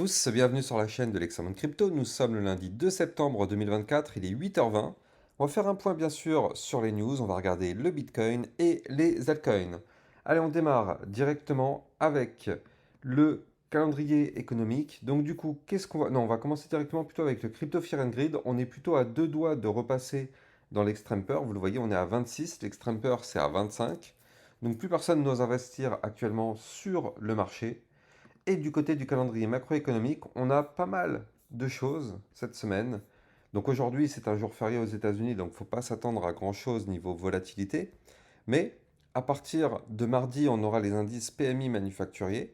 tous, bienvenue sur la chaîne de l'Examen Crypto. Nous sommes le lundi 2 septembre 2024, il est 8h20. On va faire un point bien sûr sur les news, on va regarder le Bitcoin et les altcoins. Allez, on démarre directement avec le calendrier économique. Donc du coup, qu'est-ce qu'on va... Non, on va commencer directement plutôt avec le Crypto Fear and Greed. On est plutôt à deux doigts de repasser dans l'extreme peur. Vous le voyez, on est à 26, l'extreme peur c'est à 25. Donc plus personne n'ose investir actuellement sur le marché. Et du côté du calendrier macroéconomique, on a pas mal de choses cette semaine. Donc aujourd'hui, c'est un jour férié aux États-Unis, donc il ne faut pas s'attendre à grand-chose niveau volatilité. Mais à partir de mardi, on aura les indices PMI manufacturiers.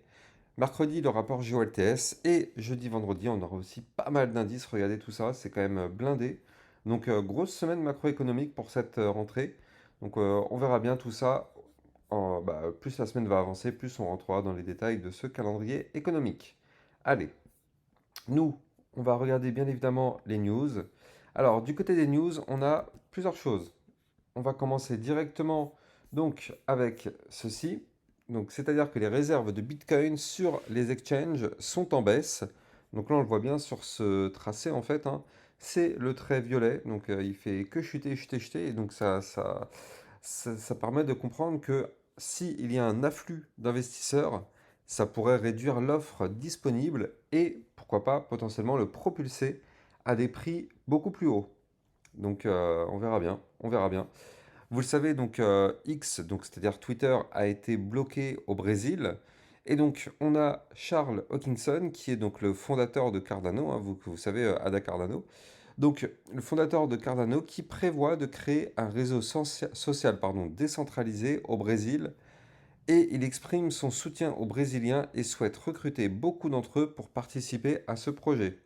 Mercredi, le rapport GOLTS. Et jeudi, vendredi, on aura aussi pas mal d'indices. Regardez tout ça, c'est quand même blindé. Donc grosse semaine macroéconomique pour cette rentrée. Donc on verra bien tout ça plus la semaine va avancer, plus on rentrera dans les détails de ce calendrier économique. Allez, nous, on va regarder bien évidemment les news. Alors, du côté des news, on a plusieurs choses. On va commencer directement donc avec ceci. Donc, c'est-à-dire que les réserves de Bitcoin sur les exchanges sont en baisse. Donc là, on le voit bien sur ce tracé en fait, hein. C'est le trait violet, donc il fait que chuter, chuter, chuter. Et donc ça permet de comprendre que s'il y a un afflux d'investisseurs, ça pourrait réduire l'offre disponible et pourquoi pas potentiellement le propulser à des prix beaucoup plus hauts. Donc on verra bien, on verra bien. Vous le savez, donc X, donc c'est-à-dire Twitter, a été bloqué au Brésil. Et donc on a Charles Hoskinson, qui est donc le fondateur de Cardano, hein, vous savez, Ada Cardano. Donc, le fondateur de Cardano qui prévoit de créer un réseau social décentralisé au Brésil et il exprime son soutien aux Brésiliens et souhaite recruter beaucoup d'entre eux pour participer à ce projet.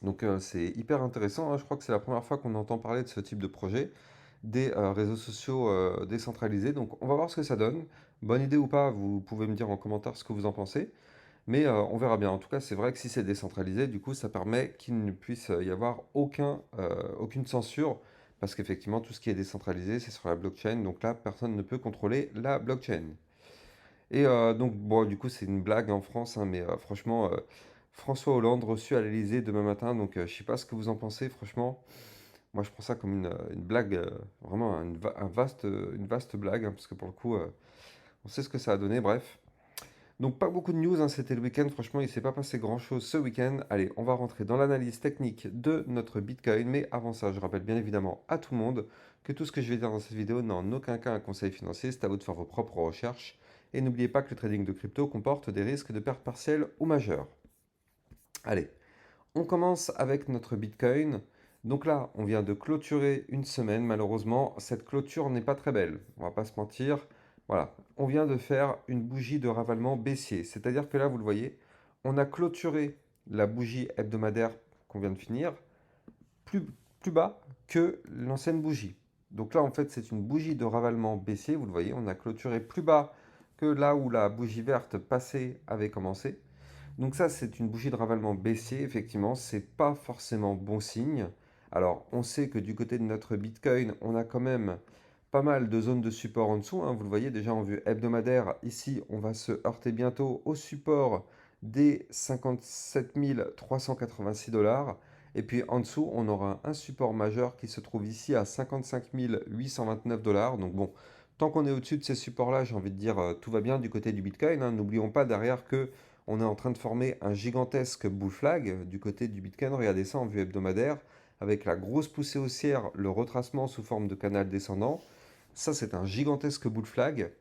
Donc, c'est hyper intéressant, hein. Je crois que c'est la première fois qu'on entend parler de ce type de projet, des réseaux sociaux décentralisés. Donc, on va voir ce que ça donne. Bonne idée ou pas, vous pouvez me dire en commentaire ce que vous en pensez. Mais on verra bien. En tout cas, c'est vrai que si c'est décentralisé, du coup, ça permet qu'il ne puisse y avoir aucune censure, parce qu'effectivement, tout ce qui est décentralisé, c'est sur la blockchain. Donc là, personne ne peut contrôler la blockchain. Et donc, bon, du coup, c'est une blague en France, hein, mais franchement, François Hollande reçu à l'Élysée demain matin. Donc, je sais pas ce que vous en pensez, franchement. Moi, je prends ça comme une blague, vraiment une vaste blague, hein, parce que pour le coup, on sait ce que ça a donné, bref. Donc pas beaucoup de news, hein, c'était le week-end, franchement il ne s'est pas passé grand-chose ce week-end. Allez, on va rentrer dans l'analyse technique de notre Bitcoin, mais avant ça, je rappelle bien évidemment à tout le monde que tout ce que je vais dire dans cette vidéo n'a en aucun cas un conseil financier, c'est à vous de faire vos propres recherches. Et n'oubliez pas que le trading de crypto comporte des risques de perte partielle ou majeure. Allez, on commence avec notre Bitcoin. Donc là, on vient de clôturer une semaine. Malheureusement, cette clôture n'est pas très belle. On va pas se mentir. Voilà, on vient de faire une bougie de ravalement baissier. C'est-à-dire que là, vous le voyez, on a clôturé la bougie hebdomadaire qu'on vient de finir plus, plus bas que l'ancienne bougie. Donc là, en fait, c'est une bougie de ravalement baissier. Vous le voyez, on a clôturé plus bas que là où la bougie verte passée avait commencé. Donc ça, c'est une bougie de ravalement baissier, effectivement, c'est pas forcément bon signe. Alors, on sait que du côté de notre Bitcoin, on a quand même pas mal de zones de support en dessous, hein. Vous le voyez déjà en vue hebdomadaire. Ici, on va se heurter bientôt au support des 57 386 dollars. Et puis en dessous, on aura un support majeur qui se trouve ici à 55 829 dollars. Donc bon, tant qu'on est au-dessus de ces supports-là, j'ai envie de dire tout va bien du côté du Bitcoin, hein. N'oublions pas derrière que on est en train de former un gigantesque bull flag du côté du Bitcoin. Regardez ça en vue hebdomadaire, avec la grosse poussée haussière, le retracement sous forme de canal descendant. Ça, c'est un gigantesque bull flag.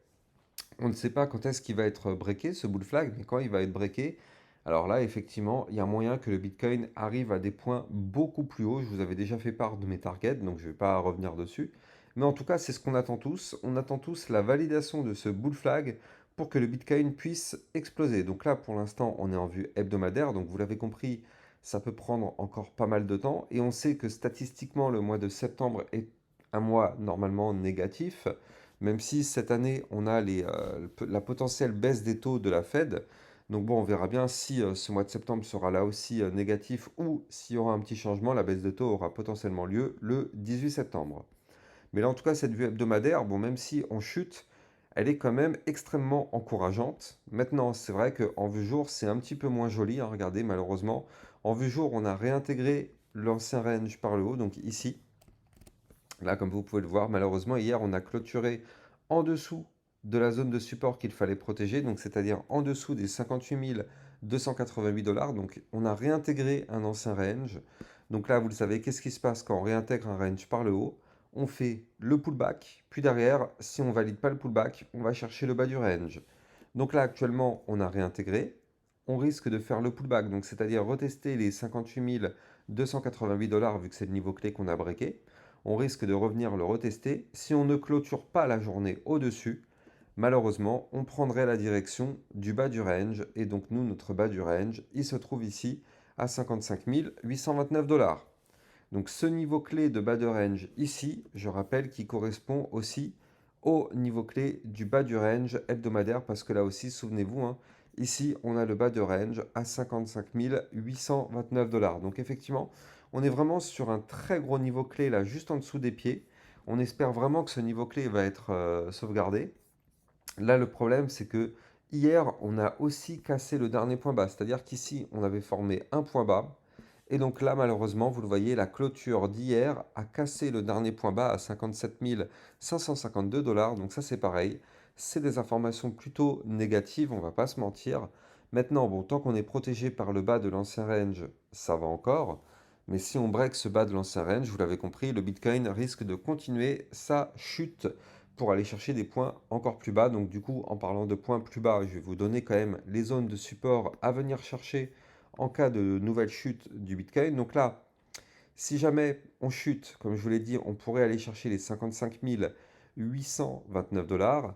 On ne sait pas quand est-ce qu'il va être breaké, ce bull flag, mais quand il va être breaké, alors là, effectivement, il y a moyen que le Bitcoin arrive à des points beaucoup plus hauts. Je vous avais déjà fait part de mes targets, donc je ne vais pas revenir dessus. Mais en tout cas, c'est ce qu'on attend tous. On attend tous la validation de ce bull flag pour que le Bitcoin puisse exploser. Donc là, pour l'instant, on est en vue hebdomadaire. Donc vous l'avez compris, ça peut prendre encore pas mal de temps. Et on sait que statistiquement, le mois de septembre est un mois normalement négatif. Même si cette année, on a la potentielle baisse des taux de la Fed. Donc bon, on verra bien si ce mois de septembre sera là aussi négatif ou s'il y aura un petit changement. La baisse de taux aura potentiellement lieu le 18 septembre. Mais là, en tout cas, cette vue hebdomadaire, bon, même si on chute, elle est quand même extrêmement encourageante. Maintenant, c'est vrai qu'en vue jour, c'est un petit peu moins joli, hein, regardez, malheureusement. En vue jour, on a réintégré l'ancien range par le haut, donc ici. Là, comme vous pouvez le voir, malheureusement, hier, on a clôturé en dessous de la zone de support qu'il fallait protéger, donc c'est-à-dire en dessous des 58 288 dollars. Donc, on a réintégré un ancien range. Donc là, vous le savez, qu'est-ce qui se passe quand on réintègre un range par le haut? On fait le pullback, puis derrière, si on ne valide pas le pullback, on va chercher le bas du range. Donc là, actuellement, on a réintégré. On risque de faire le pullback, donc c'est-à-dire retester les 58 288 dollars vu que c'est le niveau clé qu'on a breaké. On risque de revenir le retester. Si on ne clôture pas la journée au-dessus, malheureusement, on prendrait la direction du bas du range. Et donc nous, notre bas du range, il se trouve ici à 55 829 dollars. Donc ce niveau clé de bas de range ici, je rappelle qu'il correspond aussi au niveau clé du bas du range hebdomadaire parce que là aussi, souvenez-vous, hein, ici on a le bas de range à 55 829 dollars. Donc effectivement, on est vraiment sur un très gros niveau clé là, juste en dessous des pieds. On espère vraiment que ce niveau clé va être sauvegardé. Là, le problème, c'est que hier, on a aussi cassé le dernier point bas. C'est-à-dire qu'ici, on avait formé un point bas. Et donc là, malheureusement, vous le voyez, la clôture d'hier a cassé le dernier point bas à 57 552 dollars. Donc ça, c'est pareil. C'est des informations plutôt négatives, on va pas se mentir. Maintenant, bon, tant qu'on est protégé par le bas de l'ancien range, ça va encore. Mais si on break ce bas de l'ancien range, vous l'avez compris, le Bitcoin risque de continuer sa chute pour aller chercher des points encore plus bas. Donc du coup, en parlant de points plus bas, je vais vous donner quand même les zones de support à venir chercher en cas de nouvelle chute du Bitcoin. Donc là, si jamais on chute, comme je vous l'ai dit, on pourrait aller chercher les 55 829 dollars.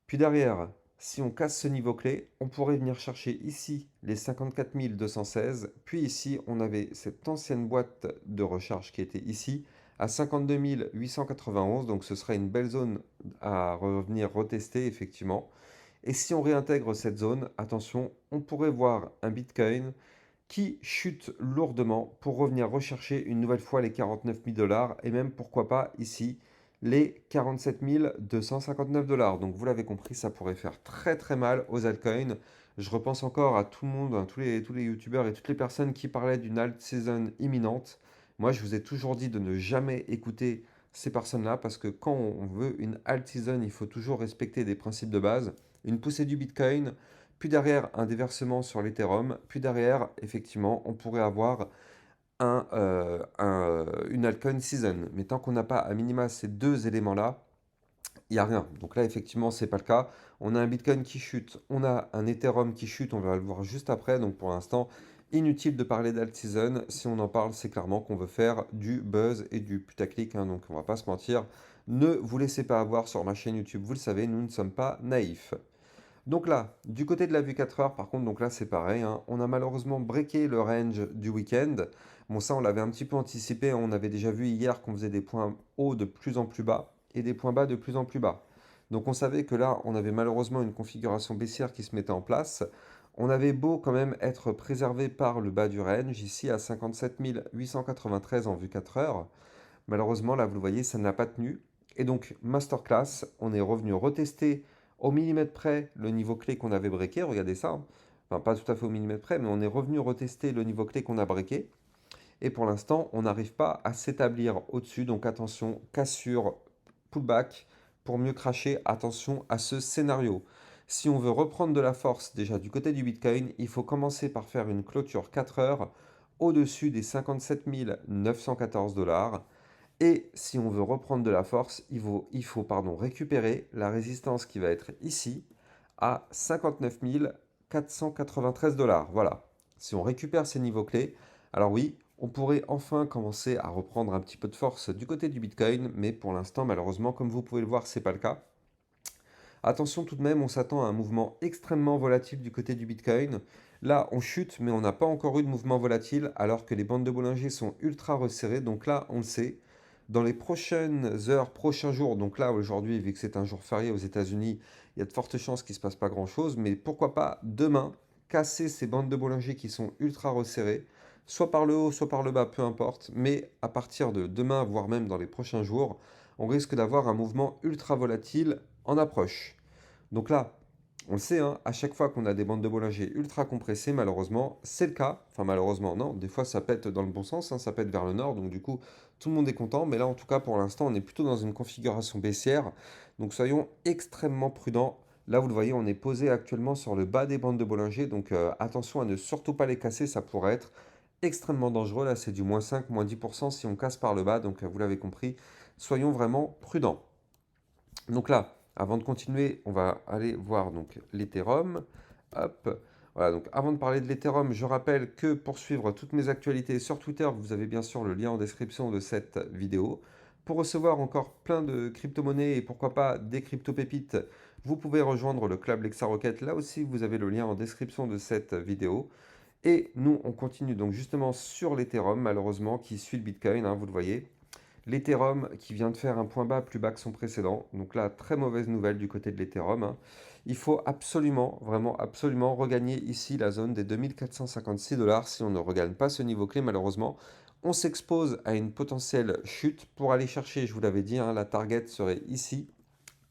Puis derrière, si on casse ce niveau clé, on pourrait venir chercher ici les 54 216. Puis ici, on avait cette ancienne boîte de recharge qui était ici à 52 891. Donc ce serait une belle zone à revenir retester effectivement. Et si on réintègre cette zone, attention, on pourrait voir un Bitcoin qui chute lourdement pour revenir rechercher une nouvelle fois les 49 000 dollars et même pourquoi pas ici les 47 259 dollars. Donc vous l'avez compris, ça pourrait faire très très mal aux altcoins. Je repense encore à tout le monde, hein, tous les youtubeurs et toutes les personnes qui parlaient d'une alt season imminente. Moi, je vous ai toujours dit de ne jamais écouter ces personnes-là parce que quand on veut une alt season, il faut toujours respecter des principes de base. Une poussée du Bitcoin, puis derrière un déversement sur l'Ethereum, puis derrière, effectivement, on pourrait avoir une altcoin season. Mais tant qu'on n'a pas à minima ces deux éléments-là, il n'y a rien. Donc là, effectivement, ce n'est pas le cas. On a un Bitcoin qui chute, on a un Ethereum qui chute, on va le voir juste après. Donc pour l'instant, inutile de parler d'alt season. Si on en parle, c'est clairement qu'on veut faire du buzz et du putaclic, hein, donc on va pas se mentir. Ne vous laissez pas avoir sur ma chaîne YouTube, vous le savez, nous ne sommes pas naïfs. Donc là, du côté de la vue 4 heures, par contre, donc là c'est pareil, hein, on a malheureusement breaké le range du week-end. Bon, ça on l'avait un petit peu anticipé, hein, on avait déjà vu hier qu'on faisait des points hauts de plus en plus bas et des points bas de plus en plus bas. Donc on savait que là, on avait malheureusement une configuration baissière qui se mettait en place. On avait beau quand même être préservé par le bas du range, ici à 57 893 en vue 4 heures. Malheureusement, là, vous le voyez, ça n'a pas tenu. Et donc, masterclass, on est revenu retester au millimètre près le niveau clé qu'on avait breaké. Regardez ça, hein. Enfin, pas tout à fait au millimètre près, mais on est revenu retester le niveau clé qu'on a breaké. Et pour l'instant, on n'arrive pas à s'établir au-dessus. Donc attention, cassure, pullback, pour mieux cracher, attention à ce scénario. Si on veut reprendre de la force déjà du côté du Bitcoin, il faut commencer par faire une clôture 4 heures au-dessus des 57 914 dollars. Et si on veut reprendre de la force, il faut récupérer la résistance qui va être ici à 59 493 dollars. Voilà. Si on récupère ces niveaux clés, alors oui, on pourrait enfin commencer à reprendre un petit peu de force du côté du Bitcoin, mais pour l'instant, malheureusement, comme vous pouvez le voir, ce n'est pas le cas. Attention tout de même, on s'attend à un mouvement extrêmement volatile du côté du Bitcoin. Là, on chute, mais on n'a pas encore eu de mouvement volatile, alors que les bandes de Bollinger sont ultra resserrées. Donc là, on le sait, dans les prochaines heures, prochains jours, donc là, aujourd'hui, vu que c'est un jour férié aux États-Unis, il y a de fortes chances qu'il ne se passe pas grand-chose, mais pourquoi pas demain, casser ces bandes de Bollinger qui sont ultra resserrées, soit par le haut, soit par le bas, peu importe, mais à partir de demain, voire même dans les prochains jours, on risque d'avoir un mouvement ultra volatile en approche. Donc là, on le sait, hein, à chaque fois qu'on a des bandes de Bollinger ultra compressées, malheureusement, c'est le cas. Enfin, malheureusement, non, des fois ça pète dans le bon sens, hein, ça pète vers le nord, donc du coup, tout le monde est content. Mais là, en tout cas, pour l'instant, on est plutôt dans une configuration baissière. Donc soyons extrêmement prudents. Là, vous le voyez, on est posé actuellement sur le bas des bandes de Bollinger, donc attention à ne surtout pas les casser, ça pourrait être extrêmement dangereux. Là, c'est du moins 5, moins 10% si on casse par le bas, donc vous l'avez compris, soyons vraiment prudents. Donc là, avant de continuer, on va aller voir donc l'Ethereum. Hop. Voilà, donc avant de parler de l'Ethereum, je rappelle que pour suivre toutes mes actualités sur Twitter, vous avez bien sûr le lien en description de cette vidéo. Pour recevoir encore plein de crypto-monnaies et pourquoi pas des crypto-pépites, vous pouvez rejoindre le club LexaRocket. Là aussi, vous avez le lien en description de cette vidéo. Et nous, on continue donc justement sur l'Ethereum, malheureusement, qui suit le Bitcoin, hein, vous le voyez. L'Ethereum qui vient de faire un point bas plus bas que son précédent. Donc là, très mauvaise nouvelle du côté de l'Ethereum, hein. Il faut absolument, vraiment absolument regagner ici la zone des 2456 dollars. Si on ne regagne pas ce niveau clé, malheureusement, on s'expose à une potentielle chute. Pour aller chercher, je vous l'avais dit, hein, la target serait ici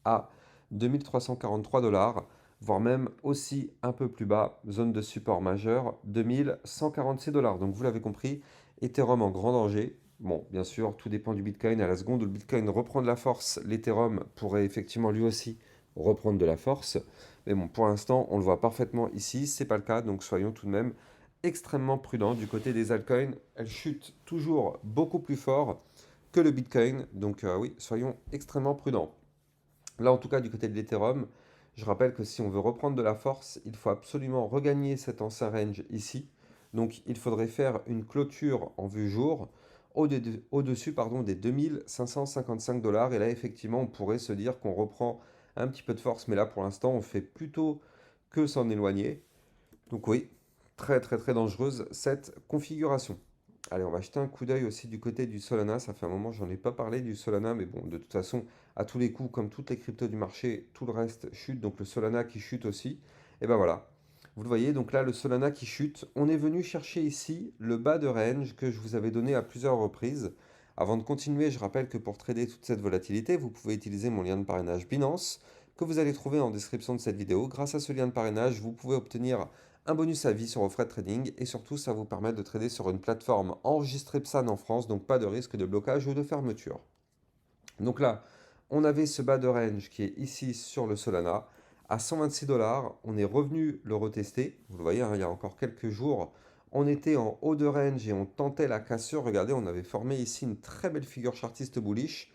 à 2343 dollars, voire même aussi un peu plus bas, zone de support majeure, 2146 dollars. Donc vous l'avez compris, Ethereum en grand danger. Bon, bien sûr, tout dépend du Bitcoin. À la seconde où le Bitcoin reprend de la force, l'Ethereum pourrait effectivement lui aussi reprendre de la force. Mais bon, pour l'instant, on le voit parfaitement ici. C'est pas le cas, donc soyons tout de même extrêmement prudents. Du côté des altcoins, elles chutent toujours beaucoup plus fort que le Bitcoin. Donc oui, soyons extrêmement prudents. Là, en tout cas, du côté de l'Ethereum, je rappelle que si on veut reprendre de la force, il faut absolument regagner cet ancien range ici. Donc, il faudrait faire une clôture en vue jour au-dessus des 2555 dollars. Et là, effectivement, on pourrait se dire qu'on reprend un petit peu de force. Mais là, pour l'instant, on fait plutôt que s'en éloigner. Donc oui, très très très dangereuse cette configuration. Allez, on va jeter un coup d'œil aussi du côté du Solana. Ça fait un moment que j'en ai pas parlé du Solana, mais bon, de toute façon, à tous les coups, comme toutes les cryptos du marché, tout le reste chute. Donc le Solana qui chute aussi. Et ben voilà. Vous le voyez, donc là, le Solana qui chute. On est venu chercher ici le bas de range que je vous avais donné à plusieurs reprises. Avant de continuer, je rappelle que pour trader toute cette volatilité, vous pouvez utiliser mon lien de parrainage Binance que vous allez trouver en description de cette vidéo. Grâce à ce lien de parrainage, vous pouvez obtenir un bonus à vie sur vos frais de trading et surtout ça vous permet de trader sur une plateforme enregistrée PSAN en France, donc pas de risque de blocage ou de fermeture. Donc là, on avait ce bas de range qui est ici sur le Solana à 126 dollars. On est revenu le retester. Vous le voyez, hein, il y a encore quelques jours, on était en haut de range et on tentait la cassure. Regardez, on avait formé ici une très belle figure chartiste bullish.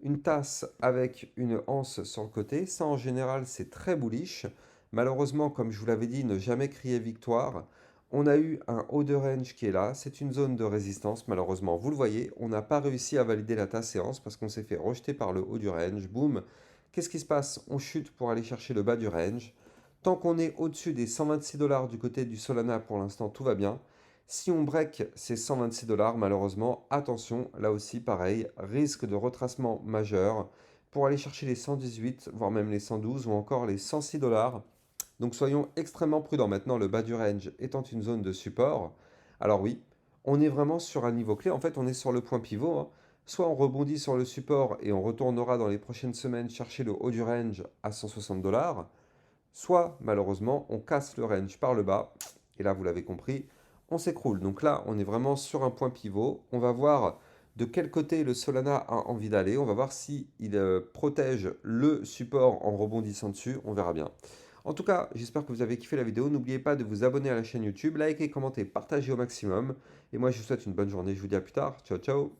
Une tasse avec une anse sur le côté. Ça, en général, c'est très bullish. Malheureusement, comme je vous l'avais dit, ne jamais crier victoire. On a eu un haut de range qui est là. C'est une zone de résistance, malheureusement. Vous le voyez, on n'a pas réussi à valider la tasse séance parce qu'on s'est fait rejeter par le haut du range. Boum. Qu'est-ce qui se passe? On chute pour aller chercher le bas du range. Tant qu'on est au-dessus des 126 dollars du côté du Solana, pour l'instant, tout va bien. Si on break ces 126 dollars, malheureusement, attention, là aussi pareil, risque de retracement majeur pour aller chercher les 118, voire même les 112 ou encore les 106 dollars. Donc soyons extrêmement prudents. Maintenant, le bas du range étant une zone de support. Alors oui, on est vraiment sur un niveau clé. En fait, on est sur le point pivot, hein. Soit on rebondit sur le support et on retournera dans les prochaines semaines chercher le haut du range à 160 dollars. Soit, malheureusement, on casse le range par le bas. Et là, vous l'avez compris, on s'écroule. Donc là, on est vraiment sur un point pivot. On va voir de quel côté le Solana a envie d'aller. On va voir si il protège le support en rebondissant dessus. On verra bien. En tout cas, j'espère que vous avez kiffé la vidéo. N'oubliez pas de vous abonner à la chaîne YouTube, liker, commenter, partager au maximum. Et moi, je vous souhaite une bonne journée. Je vous dis à plus tard. Ciao, ciao.